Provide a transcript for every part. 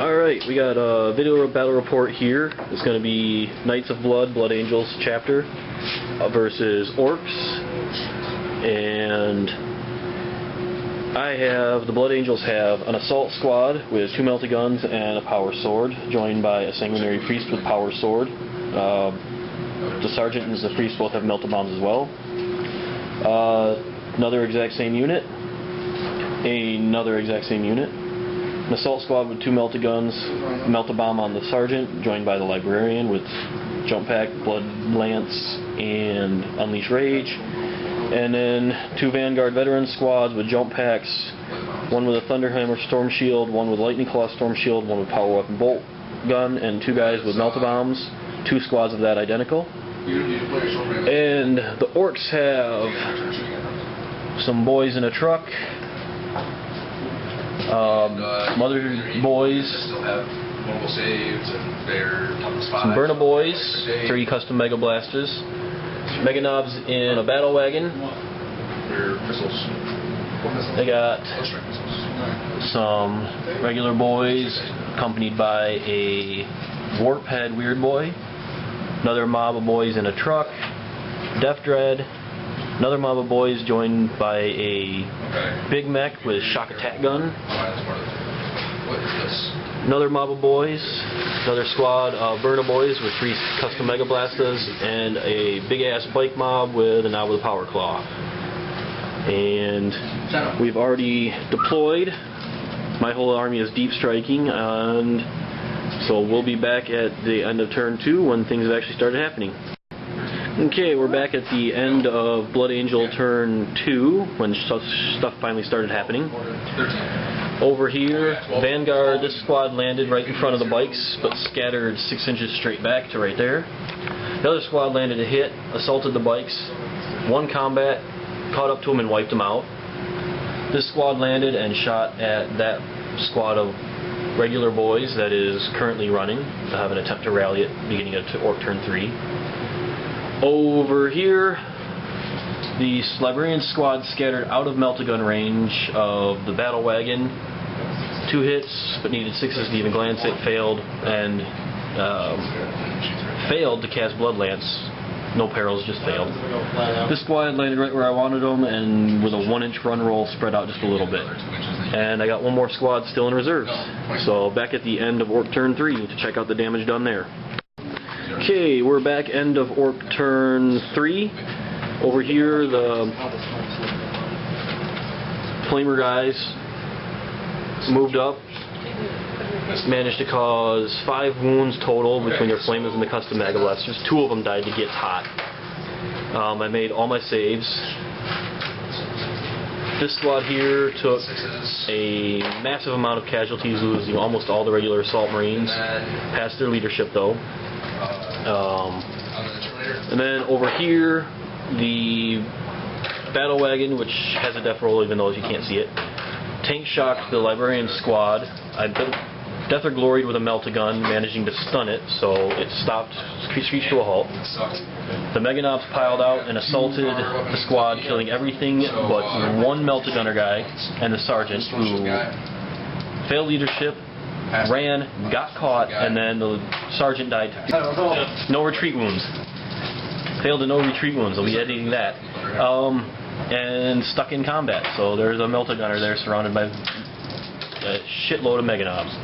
Alright, we got a video battle report here. It's going to be Knights of Blood, Blood Angels chapter versus Orks. And the Blood Angels have an assault squad with 2 melty guns and a power sword, joined by a sanguinary priest with power sword. The sergeant and the priest both have melta bombs as well. Another exact same unit. Another exact same unit. An assault squad with 2 melta guns, melta bomb on the sergeant, joined by the librarian with jump pack, blood lance, and unleash rage. And then 2 vanguard veteran squads with jump packs, one with a thunderhammer storm shield, one with lightning claw storm shield, one with power weapon bolt gun, and 2 guys with melta bombs. 2 squads of that identical. And the Orks have some boys in a truck. Some other boys, some Burna boys, 3 custom Mega Blasters, Mega Knobs in a battle wagon. They got some regular boys accompanied by a warp head weird boy, another mob of boys in a truck, Death Dread, another mob of boys joined by a big mech with shock attack gun. Another mob of boys, another squad of Burna boys with 3 custom Mega Blasters, and a big ass bike mob with a knob with a power claw. And we've already deployed. My whole army is deep striking, and so we'll be back at the end of turn 2 when things have actually started happening. Okay, we're back at the end of Blood Angel turn 2 when stuff finally started happening. Over here, Vanguard, this squad landed right in front of the bikes, but scattered 6 inches straight back to right there. The other squad landed a hit, assaulted the bikes, won combat, caught up to them and wiped them out. This squad landed and shot at that squad of regular boys that is currently running. They'll have an attempt to rally at the beginning of Ork turn 3. Over here, the librarian squad scattered out of melta gun range of the battle wagon. 2 hits, but needed 6s to even glance it. Failed, and failed to cast blood lance. No perils, just failed. This squad landed right where I wanted them, and with a 1-inch run roll, spread out just a little bit. And I got 1 more squad still in reserves. So back at the end of Ork turn 3 to check out the damage done there. Okay, we're back end of Ork turn 3. Over here, the Flamer guys moved up, managed to cause 5 wounds total between their Flamers and the custom Mega Blasters. 2 of them died to get hot. I made all my saves. This squad here took a massive amount of casualties, losing almost all the regular assault marines, past their leadership though. And then over here, the battle wagon, which has a death roll even though you can't see it, tank shocked the librarian squad. I death or gloried with a melta gun, managing to stun it, so it stopped, screeched to a halt. The Mega Knobs piled out and assaulted the squad, killing everything but 1 melta gunner guy and the sergeant, who failed leadership, ran, got caught, and then the sergeant died. No retreat wounds. Failed to no retreat wounds. I'll be editing that. And stuck in combat. So there's a melta gunner there surrounded by a shitload of Mega Knobs.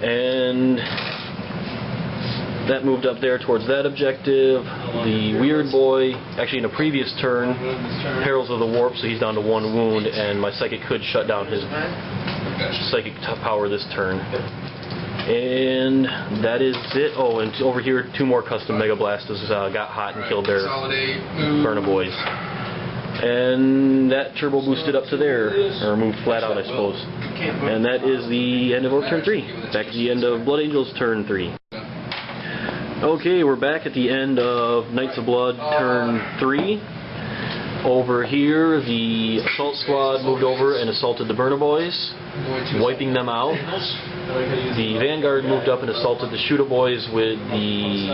And that moved up there towards that objective. The weird boy, actually in a previous turn, perils of the warp, so he's down to 1 wound, and my psychic could shut down his psychic power this turn. And that is it. Oh, and over here, 2 more custom Mega Blasters got hot and killed their Burna boys. And that turbo boosted up to there, or moved flat out, I suppose. And that is the end of Ork turn 3. Back to the end of Blood Angels turn 3. Okay, we're back at the end of Knights of Blood turn 3. Over here, the assault squad moved over and assaulted the Burna boys, wiping them out. The Vanguard moved up and assaulted the Shooter boys with the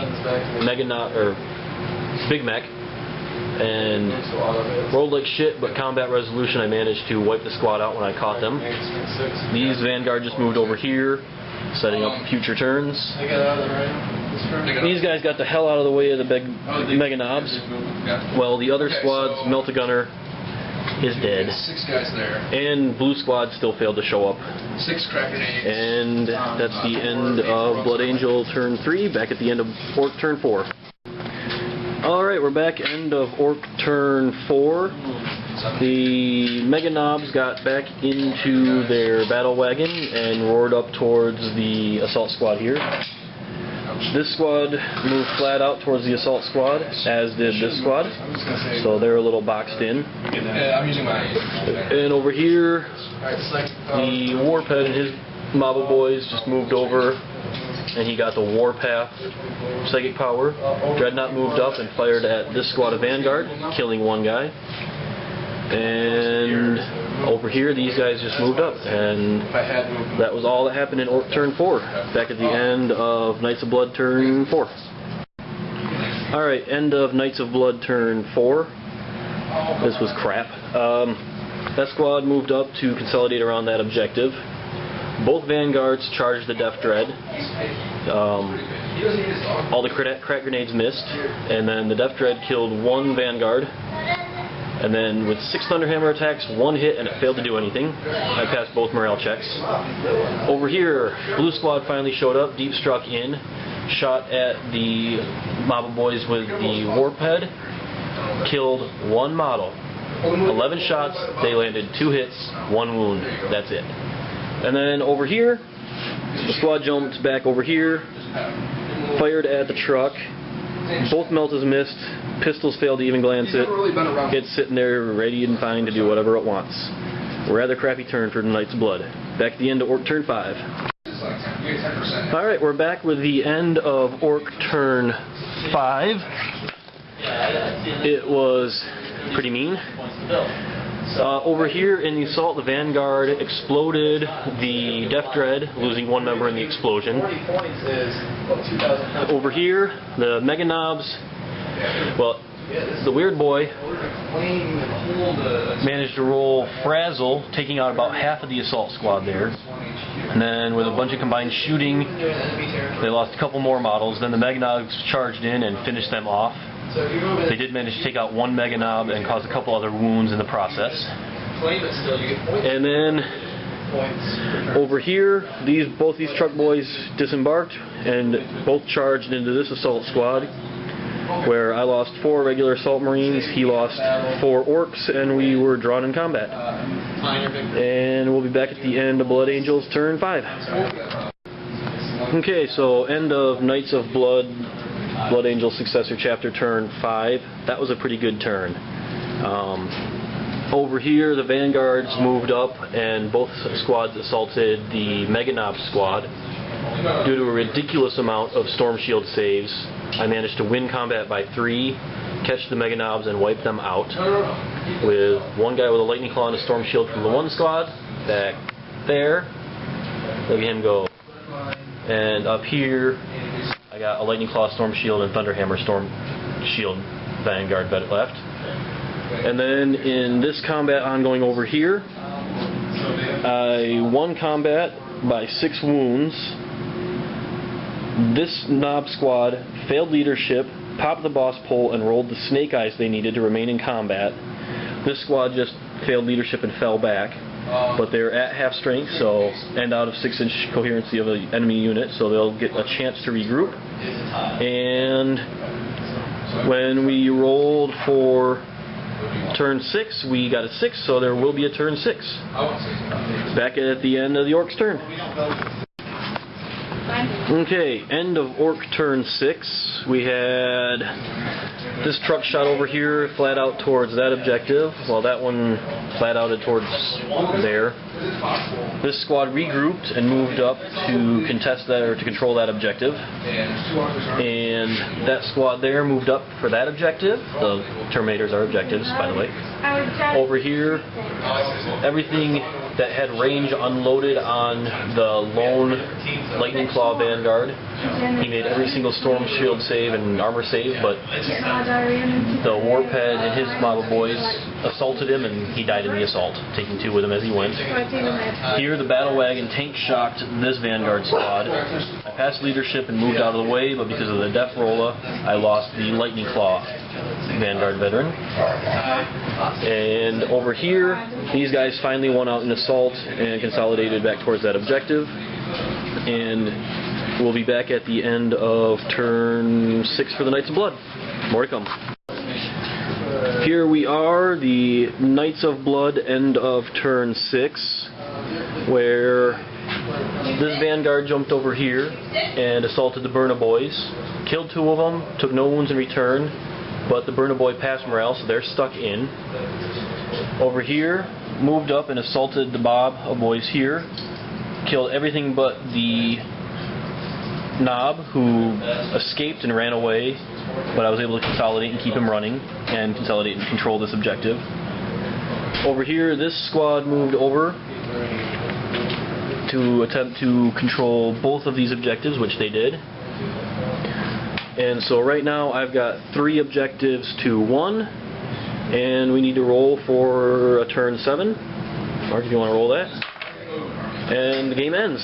Big Mech, and rolled like shit, but combat resolution I managed to wipe the squad out when I caught them. These Vanguard just moved over here, setting up future turns. These guys got the hell out of the way of the big mega knobs. Well, the other squad's Melt-A-Gunner is dead. 6 guys there. And blue squad still failed to show up. 6 crack grenades. And that's the end of Blood Angel turn 3, back at the end of Ork turn 4. Alright, we're back end of Ork turn 4. The Mega Knobs got back into their battle wagon and roared up towards the assault squad here. This squad moved flat out towards the assault squad, as did this squad. So they're a little boxed in. I'm using my... And over here, the Warped and his mob of boys just moved over, and he got the Warpath psychic power. Dreadnought moved up and fired at this squad of Vanguard, killing one guy. And over here, these guys just moved up, and that was all that happened in Ork turn 4, back at the end of Knights of Blood turn 4. Alright, end of Knights of Blood turn 4. This was crap. That squad moved up to consolidate around that objective. Both Vanguards charged the Death Dread. All the crack grenades missed, and then the Death Dread killed one Vanguard. And then with 6 Thunderhammer attacks, 1 hit, and it failed to do anything. I passed both morale checks. Over here, blue squad finally showed up, deep struck in, shot at the mob of boys with the Warped, killed 1 model. 11 shots, they landed 2 hits, 1 wound. That's it. And then over here, the squad jumped back over here, fired at the truck. Both meltas missed. Pistols failed to even glance it. It's sitting there ready and fine to do whatever it wants. Rather crappy turn for the Knights of Blood. Back at the end of Ork turn 5. Alright, we're back with the end of Ork turn 5. It was pretty mean. Over here in the assault, the Vanguard exploded the Death Dread, losing 1 member in the explosion. Over here, the Mega Knobs, well, the Weird Boy managed to roll Frazzle, taking out about half of the assault squad there. And then with a bunch of combined shooting, they lost a couple more models. Then the Mega Knobs charged in and finished them off. They did manage to take out 1 Mega Knob and cause a couple other wounds in the process. And then over here, both these truck boys disembarked and both charged into this assault squad, where I lost 4 regular assault marines, he lost 4 orcs, and we were drawn in combat. And we'll be back at the end of Blood Angel's turn 5. Okay, so end of Knights of Blood, Blood Angel Successor Chapter turn 5. That was a pretty good turn. Over here, the Vanguards moved up, and both squads assaulted the Mega Knob squad. Due to a ridiculous amount of Storm Shield saves, I managed to win combat by 3, catch the Mega Knobs, and wipe them out. With 1 guy with a Lightning Claw and a Storm Shield from the 1 squad, back there. Look at him go. And up here, I got a Lightning Claw, Storm Shield, and Thunderhammer Storm Shield Vanguard left. And then in this combat ongoing over here, I won combat by 6 wounds. This Knob squad failed leadership, popped the boss pole, and rolled the snake eyes they needed to remain in combat. This squad just failed leadership and fell back. But they're at half strength, so and out of 6-inch coherency of the enemy unit, so they'll get a chance to regroup. And when we rolled for turn 6, we got a 6, so there will be a turn 6. Back at the end of the Ork's turn. Okay, end of Ork turn 6. We had this truck shot over here, flat out towards that objective, while that one flat outed towards there. This squad regrouped and moved up to contest that, or to control that objective. And that squad there moved up for that objective. The Terminators are objectives, by the way. Over here, everything that had range unloaded on the lone Lightning Claw Vanguard. He made every single Storm Shield save and armor save, but the Warphead and his model boys assaulted him, and he died in the assault, taking 2 with him as he went. Here, the Battle Wagon tank shocked this Vanguard squad. I passed leadership and moved out of the way, but because of the Death Rolla, I lost the Lightning Claw Vanguard veteran. And over here, these guys finally won out in assault and consolidated back towards that objective. And we'll be back at the end of turn 6 for the Knights of Blood. More to come. Here we are, the Knights of Blood, end of turn 6, where this Vanguard jumped over here and assaulted the Burna Boys, killed 2 of them, took no wounds in return, but the Burna Boy passed morale, so they're stuck in. Over here, moved up and assaulted the Bob of Boys here, killed everything but the Knob, who escaped and ran away, but I was able to consolidate and keep him running, and consolidate and control this objective. Over here, this squad moved over to attempt to control both of these objectives, which they did. And so right now I've got 3 objectives to 1, and we need to roll for a turn 7. Mark, if you want to roll that. And the game ends.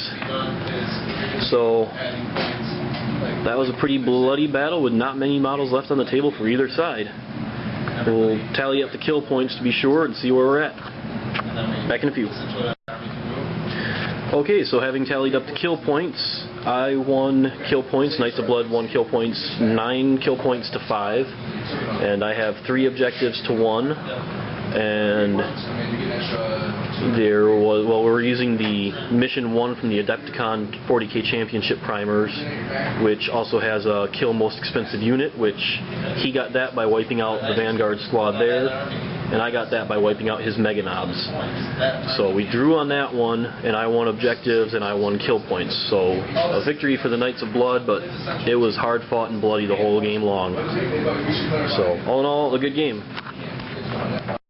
So that was a pretty bloody battle with not many models left on the table for either side. We'll tally up the kill points to be sure and see where we're at. Back in a few. Okay, so having tallied up the kill points, I won kill points, Knights of Blood won kill points 9 kill points to 5, and I have 3 objectives to 1, and there was, well, we're using the Mission 1 from the Adepticon 40k Championship primers, which also has a kill most expensive unit, which he got that by wiping out the Vanguard squad there, and I got that by wiping out his Mega Knobs. So we drew on that one, and I won objectives and I won kill points. So a victory for the Knights of Blood, but it was hard fought and bloody the whole game long. So all in all, a good game.